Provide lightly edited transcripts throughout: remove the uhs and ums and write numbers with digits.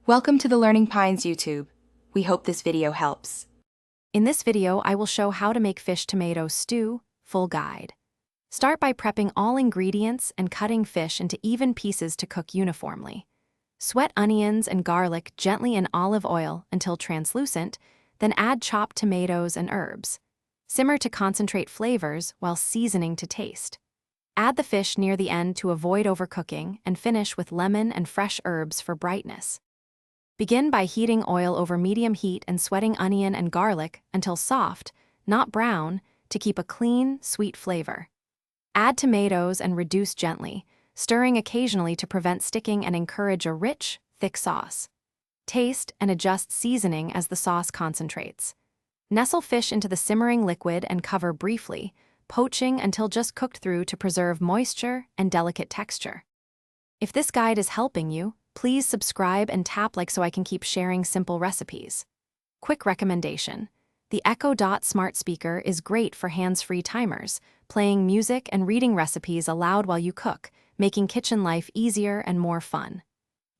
Welcome to the Learning Pines YouTube. We hope this video helps. In this video, I will show how to make fish tomato stew, full guide. Start by prepping all ingredients and cutting fish into even pieces to cook uniformly. Sweat onions and garlic gently in olive oil until translucent, then add chopped tomatoes and herbs. Simmer to concentrate flavors while seasoning to taste. Add the fish near the end to avoid overcooking and finish with lemon and fresh herbs for brightness. Begin by heating oil over medium heat and sweating onion and garlic until soft, not brown, to keep a clean, sweet flavor. Add tomatoes and reduce gently, stirring occasionally to prevent sticking and encourage a rich, thick sauce. Taste and adjust seasoning as the sauce concentrates. Nestle fish into the simmering liquid and cover briefly, poaching until just cooked through to preserve moisture and delicate texture. If this guide is helping you, please subscribe and tap like so I can keep sharing simple recipes. Quick recommendation: the Echo Dot smart speaker is great for hands-free timers, playing music and reading recipes aloud while you cook, making kitchen life easier and more fun.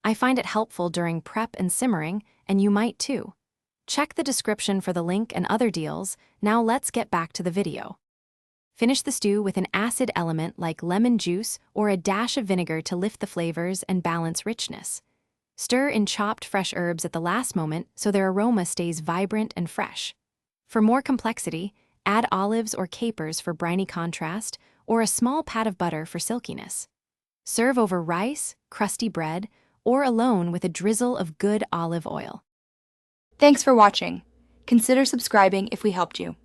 I find it helpful during prep and simmering, and you might too. Check the description for the link and other deals. Now let's get back to the video. Finish the stew with an acid element like lemon juice or a dash of vinegar to lift the flavors and balance richness. Stir in chopped fresh herbs at the last moment so their aroma stays vibrant and fresh. For more complexity, add olives or capers for briny contrast or a small pat of butter for silkiness. Serve over rice, crusty bread, or alone with a drizzle of good olive oil. Thanks for watching. Consider subscribing if we helped you.